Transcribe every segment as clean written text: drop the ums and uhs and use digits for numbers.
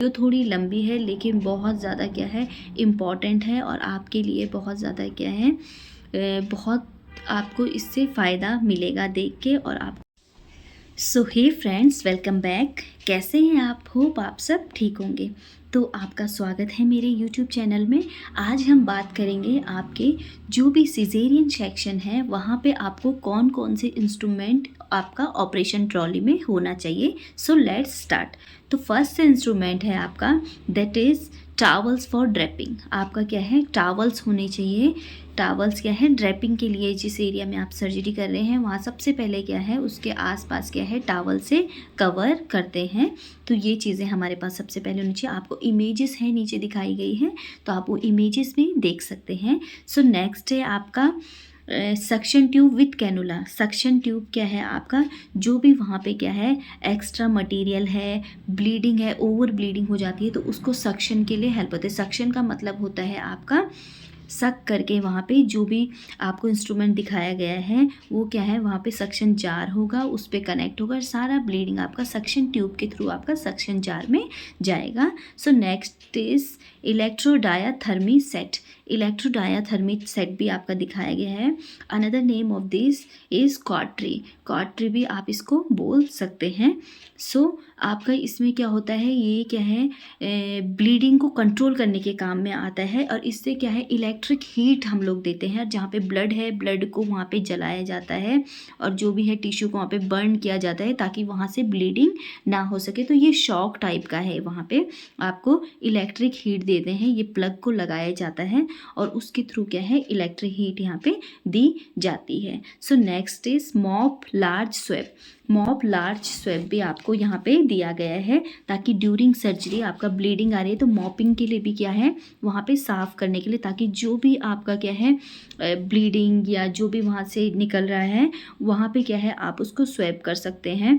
जो थोड़ी लंबी है लेकिन बहुत ज़्यादा क्या है इम्पॉर्टेंट है और आपके लिए बहुत ज़्यादा क्या है बहुत आपको इससे फ़ायदा मिलेगा देख के। और आप सो हे फ्रेंड्स, वेलकम बैक। कैसे हैं आप? होप आप सब ठीक होंगे। तो आपका स्वागत है मेरे यूट्यूब चैनल में। आज हम बात करेंगे आपके जो भी सिजेरियन सेक्शन है वहाँ पे आपको कौन कौन से इंस्ट्रूमेंट आपका ऑपरेशन ट्रॉली में होना चाहिए। So let's start. तो फर्स्ट इंस्ट्रूमेंट है आपका that is towels for draping. आपका क्या है, टावल्स होने चाहिए। टावल्स क्या है, ड्रेपिंग के लिए जिस एरिया में आप सर्जरी कर रहे हैं वहाँ सबसे पहले क्या है उसके आसपास क्या है टावल से कवर करते हैं। तो ये चीज़ें हमारे पास सबसे पहले होनी चाहिए। आपको इमेजेस हैं नीचे दिखाई गई हैं तो आप वो इमेजेस भी देख सकते हैं। सो नेक्स्ट है आपका suction tube with cannula. Suction tube क्या है आपका, जो भी वहाँ पे क्या है एक्स्ट्रा मटेरियल है, ब्लीडिंग है, ओवर ब्लीडिंग हो जाती है तो उसको सक्शन के लिए हेल्प होता है। सक्शन का मतलब होता है आपका सक करके वहाँ पे जो भी आपको इंस्ट्रूमेंट दिखाया गया है वो क्या है वहाँ पे सक्शन जार होगा, उस पर कनेक्ट होगा, सारा ब्लीडिंग आपका सक्शन ट्यूब के थ्रू आपका सक्शन जार में जाएगा। So next is electrodiathermy set. Electrodiathermy set भी आपका दिखाया गया है। Another name of this is cautery. Cautery भी आप इसको बोल सकते हैं। सो आपका इसमें क्या होता है, ये क्या है ब्लीडिंग को कंट्रोल करने के काम में आता है और इससे क्या है इलेक्ट्रिक हीट हम लोग देते हैं। जहाँ पे ब्लड है ब्लड को वहाँ पे जलाया जाता है और जो भी है टिश्यू को वहाँ पे बर्न किया जाता है ताकि वहाँ से ब्लीडिंग ना हो सके। तो ये शॉक टाइप का है, वहाँ पे आपको इलेक्ट्रिक हीट देते हैं, ये प्लग को लगाया जाता है और उसके थ्रू क्या है इलेक्ट्रिक हीट यहाँ पे दी जाती है। So next is mop large swab. Mop large swab भी आपको यहाँ पे दिया गया है ताकि ड्यूरिंग सर्जरी आपका ब्लीडिंग आ रही है तो मॉपिंग के लिए भी क्या है वहाँ पे साफ़ करने के लिए, ताकि जो भी आपका क्या है ब्लीडिंग या जो भी वहाँ से निकल रहा है वहाँ पे क्या है आप उसको स्वेप कर सकते हैं,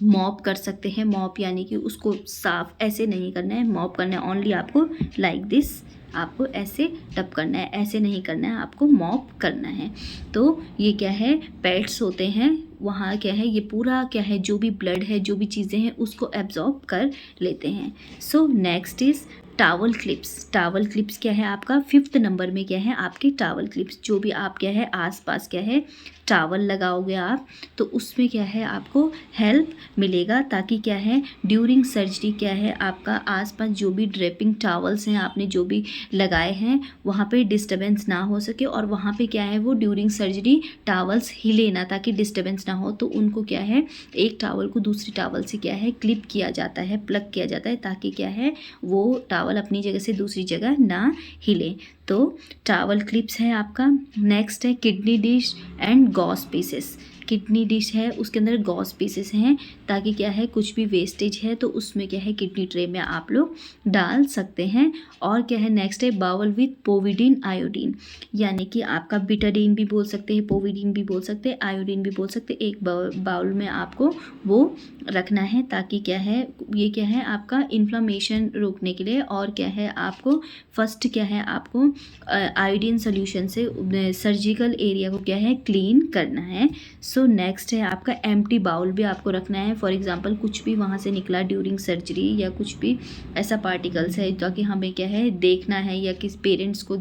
मॉप कर सकते हैं। मॉप यानी कि उसको साफ ऐसे नहीं करना है, मॉप करना है ओनली आपको लाइक दिस, आपको ऐसे टप करना है, ऐसे नहीं करना है, आपको मॉप करना है। तो ये क्या है पैड्स होते हैं, वहाँ क्या है ये पूरा क्या है जो भी ब्लड है जो भी चीज़ें हैं उसको एब्जॉर्ब कर लेते हैं। So next is towel clips. Towel clips क्या है आपका 5th नंबर में क्या है आपके टावल क्लिप्स। जो भी आप क्या है आसपास क्या है टावल लगाओगे आप तो उसमें क्या है आपको हेल्प मिलेगा, ताकि क्या है ड्यूरिंग सर्जरी क्या है आपका आसपास जो भी ड्रेपिंग टावल्स हैं आपने जो भी लगाए हैं वहाँ पे डिस्टर्बेंस ना हो सके और वहाँ पे क्या है वो ड्यूरिंग सर्जरी टावल्स हिले ना, ताकि डिस्टर्बेंस ना हो। तो उनको क्या है एक टावल को दूसरी टावल से क्या है क्लिप किया जाता है, प्लग किया जाता है, ताकि क्या है वो टावल अपनी जगह से दूसरी जगह ना हिले। तो टावल क्लिप्स है आपका। नेक्स्ट है kidney dish and Gauss pieces. Kidney dish है उसके अंदर गॉस पीसेस हैं ताकि क्या है कुछ भी वेस्टेज है तो उसमें क्या है किडनी ट्रे में आप लोग डाल सकते हैं। और क्या है नेक्स्ट है बाउल विथ पोविडीन आयोडीन, यानी कि आपका बिटाडीन भी बोल सकते हैं, पोविडीन भी बोल सकते हैं, आयोडीन भी बोल सकते हैं। एक बाउल में आपको वो रखना है ताकि क्या है ये क्या है आपका इन्फ्लामेशन रोकने के लिए। और क्या है आपको फर्स्ट क्या है आपको आयोडीन सोल्यूशन से सर्जिकल एरिया को क्या है क्लीन करना है। सो नेक्स्ट है आपका एम्प्टी बाउल भी आपको रखना है। फॉर एग्जांपल कुछ भी वहाँ से निकला ड्यूरिंग सर्जरी या कुछ भी ऐसा पार्टिकल्स है ताकि हमें क्या है देखना है या किस पेरेंट्स को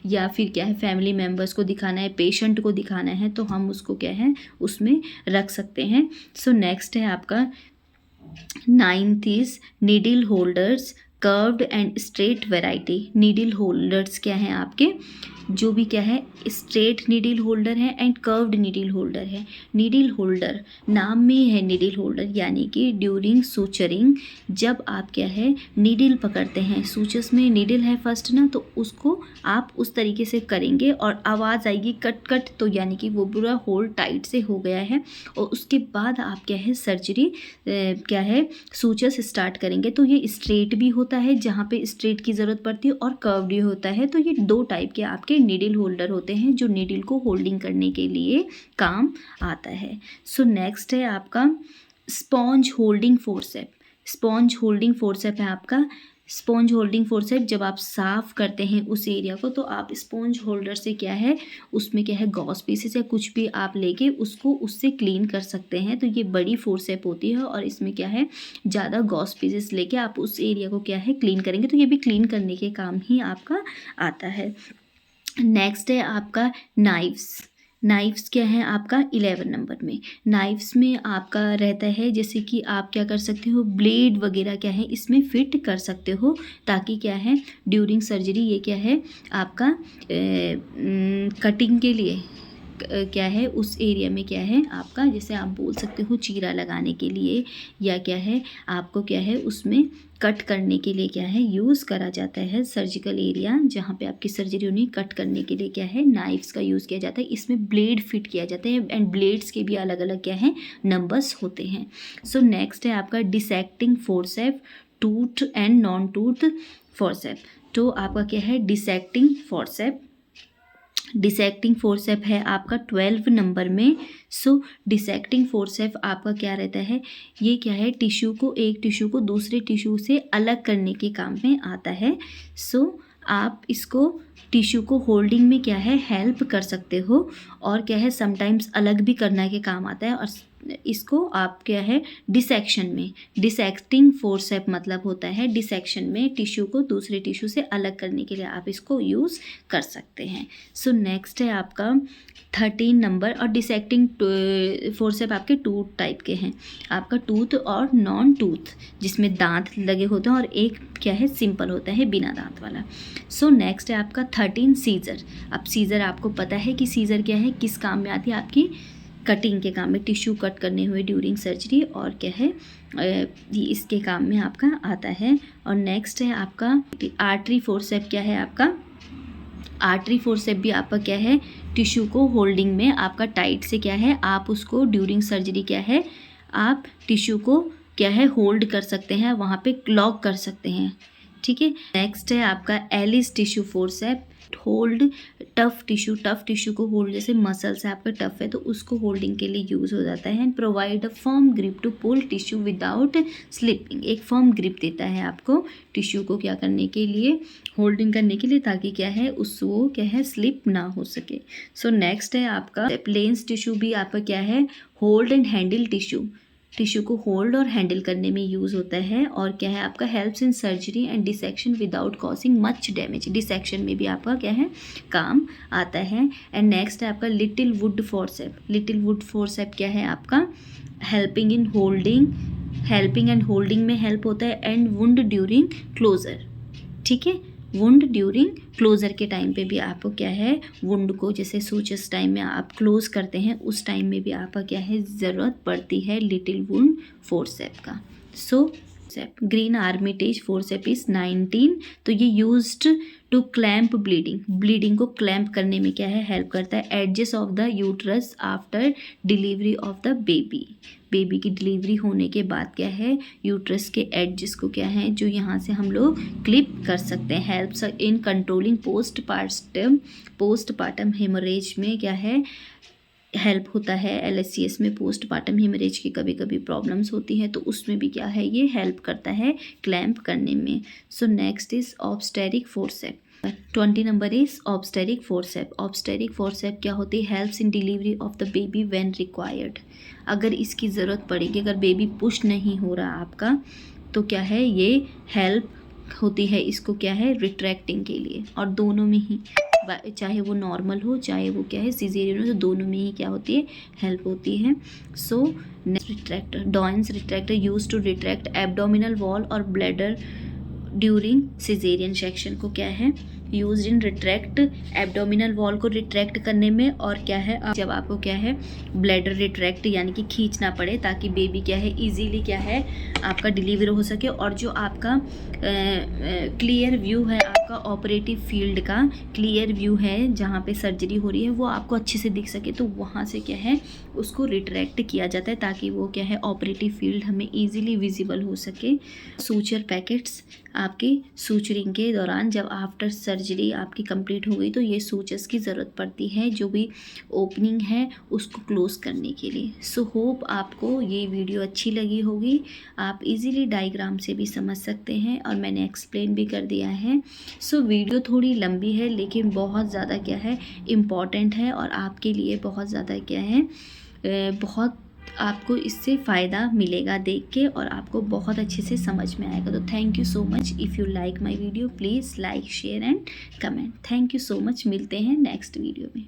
या फिर क्या है फैमिली मेम्बर्स को दिखाना है, पेशेंट को दिखाना है तो हम उसको क्या है उसमें रख सकते हैं। सो नेक्स्ट है आपका 9th is needle holders curved and straight variety. Needle holders क्या हैं आपके जो भी क्या है स्ट्रेट नीडल होल्डर है एंड कर्व्ड नीडल होल्डर है। नीडल होल्डर नाम में ही है नीडल होल्डर, यानी कि ड्यूरिंग सूचरिंग जब आप क्या है नीडल पकड़ते हैं, सूचस में नीडल है फर्स्ट ना तो उसको आप उस तरीके से करेंगे और आवाज़ आएगी कट कट, तो यानी कि वो पूरा होल टाइट से हो गया है। और उसके बाद आप क्या है सर्जरी क्या है सूचस स्टार्ट करेंगे। तो ये स्ट्रेट भी होता है जहाँ पे स्ट्रेट की ज़रूरत पड़ती है और कर्व्ड भी होता है। तो ये दो टाइप के आपके नीडल होल्डर होते हैं जो नीडल को होल्डिंग करने के लिए काम आता है। सो नेक्स्ट है आपका sponge holding forcep. Sponge holding forcep है आपका स्पॉन्ज होल्डिंग फोर्सेप जब आप साफ़ करते हैं उस एरिया को, तो आप स्पॉन्ज होल्डर से क्या है उसमें क्या है गॉस पीसेस या कुछ भी आप लेके उसको उससे क्लीन कर सकते हैं। तो ये बड़ी फोर्सेप होती है और इसमें क्या है ज़्यादा गॉस पीसेस लेके आप उस एरिया को क्या है क्लीन करेंगे, तो ये भी क्लीन करने के काम ही आपका आता है। नेक्स्ट है आपका नाइफ्स। नाइफ्स क्या है आपका 11 नंबर में। नाइफ्स में आपका रहता है जैसे कि आप क्या कर सकते हो, ब्लेड वगैरह क्या है इसमें फिट कर सकते हो, ताकि क्या है ड्यूरिंग सर्जरी ये क्या है आपका कटिंग के लिए क्या है उस एरिया में क्या है आपका, जैसे आप बोल सकते हो चीरा लगाने के लिए, या क्या है आपको क्या है उसमें कट करने के लिए क्या है यूज़ करा जाता है। सर्जिकल एरिया जहाँ पे आपकी सर्जरी होनी कट करने के लिए क्या है नाइफ्स का यूज़ किया जाता है। इसमें ब्लेड फिट किया जाता है एंड ब्लेड्स के भी अलग अलग क्या है नंबर्स होते हैं। सो नेक्स्ट है आपका dissecting forcep, tooth and non tooth forcep. तो आपका क्या है डिसेक्टिंग फोर्सेप, डिसेक्टिंग फोर्सेप है आपका 12 नंबर में। सो डिसेक्टिंग फोर्सेप आपका क्या रहता है, ये क्या है टिश्यू को, एक टिश्यू को दूसरे टिश्यू से अलग करने के काम में आता है। सो आप इसको टिश्यू को होल्डिंग में क्या है हेल्प कर सकते हो, और क्या है समटाइम्स अलग भी करने के काम आता है। और इसको आप क्या है डिसेक्शन में, डिसेक्टिंग फोर्सेप मतलब होता है डिसेक्शन में टिश्यू को दूसरे टिश्यू से अलग करने के लिए आप इसको यूज़ कर सकते हैं। सो नेक्स्ट है आपका 13 नंबर। और डिसेक्टिंग फोर्सेप आपके टू टाइप के हैं, आपका टूथ और नॉन टूथ, जिसमें दांत लगे होते हैं और एक क्या है सिंपल होता है बिना दांत वाला। सो नेक्स्ट है आपका 13 सीजर। अब सीजर आपको पता है कि सीजर क्या है, किस काम में आती है, आपकी कटिंग के काम में, टिश्यू कट करने हुए ड्यूरिंग सर्जरी, और क्या है ये इसके काम में आपका आता है। और नेक्स्ट है आपका आर्टरी फोर्सेप। क्या है आपका आर्टरी फोर्सेप भी आपका क्या है टिश्यू को होल्डिंग में आपका टाइट से क्या है आप उसको ड्यूरिंग सर्जरी क्या है आप टिश्यू को क्या है होल्ड कर सकते हैं, वहाँ पे लॉक कर सकते हैं, ठीक है। नेक्स्ट है आपका Allis tissue forcep, hold tough tissue को होल्ड, जैसे मसल्स है आपका टफ है तो उसको होल्डिंग के लिए यूज़ हो जाता है। And provide a firm grip to pull tissue without slipping, एक फर्म ग्रिप देता है आपको टिश्यू को क्या करने के लिए होल्डिंग करने के लिए, ताकि क्या है उसको क्या है स्लिप ना हो सके। सो नेक्स्ट है आपका प्लेन्स टिश्यू भी आपका क्या है होल्ड एंड हैंडल टिश्यू को होल्ड और हैंडल करने में यूज़ होता है। और क्या है आपका helps in surgery and dissection without causing much damage, dissection में भी आपका क्या है काम आता है। एंड नेक्स्ट है आपका Littlewood forcep. Littlewood forcep क्या है आपका हेल्पिंग एंड होल्डिंग में हेल्प होता है, एंड वुंड ड्यूरिंग क्लोजर, ठीक है। वुंड ड्यूरिंग क्लोजर के टाइम पे भी आपको क्या है वुंड को, जैसे सूचस टाइम में आप क्लोज करते हैं उस टाइम में भी आपका क्या है ज़रूरत पड़ती है लिटिल वुंड फोर्सेप का। So Green Armitage forcep is 19। तो ये यूज्ड टू क्लैम्प ब्लीडिंग को क्लैम्प करने में क्या है हेल्प करता है। Edges of the uterus after delivery of the baby की डिलीवरी होने के बाद क्या है यूट्रस के एडजेस को क्या है जो यहाँ से हम लोग क्लिप कर सकते हैं। Helps in controlling postpartum haemorrhage में क्या है हेल्प होता है। LSCS में पोस्टपार्टम हेमरेज की कभी कभी प्रॉब्लम्स होती हैं तो उसमें भी क्या है ये हेल्प करता है क्लैम्प करने में। So next is obstetric forcep. 20 number is obstetric forcep. Obstetric forcep क्या होती है helps in delivery of the baby when required. अगर इसकी ज़रूरत पड़ेगी, अगर बेबी पुश नहीं हो रहा आपका, तो क्या है ये हेल्प होती है इसको क्या है रिट्रैक्टिंग के लिए। और दोनों में ही चाहे वो नॉर्मल हो चाहे वो क्या है सिजेरियन हो, तो दोनों में ही क्या होती है हेल्प होती है। So retractor, Doyen's retractor use to retract abdominal wall और ब्लैडर ड्यूरिंग सिजेरियन सेक्शन को क्या है use in retract abdominal wall को रिट्रैक्ट करने में। और क्या है जब आपको क्या है ब्लैडर रिट्रैक्ट यानी कि खींचना पड़े ताकि बेबी क्या है इजीली क्या है आपका डिलीवर हो सके, और जो आपका क्लियर व्यू है आपका ऑपरेटिव फील्ड का क्लियर व्यू है जहाँ पे सर्जरी हो रही है वो आपको अच्छे से दिख सके, तो वहाँ से क्या है उसको रिट्रैक्ट किया जाता है ताकि वो क्या है ऑपरेटिव फील्ड हमें ईजिली विजिबल हो सके। सूचर पैकेट्स आपके सूचरिंग के दौरान जब आफ्टर सर्जरी आपकी कंप्लीट हो गई तो ये सूचेस की ज़रूरत पड़ती है, जो भी ओपनिंग है उसको क्लोज़ करने के लिए। सो होप आपको ये वीडियो अच्छी लगी होगी। आप इजीली डायग्राम से भी समझ सकते हैं और मैंने एक्सप्लेन भी कर दिया है। सो वीडियो थोड़ी लंबी है लेकिन बहुत ज़्यादा क्या है इम्पॉर्टेंट है और आपके लिए बहुत ज़्यादा क्या है बहुत आपको इससे फ़ायदा मिलेगा देख के और आपको बहुत अच्छे से समझ में आएगा। तो thank you so much. If you like my video please like share and comment. Thank you so much. मिलते हैं नेक्स्ट वीडियो में।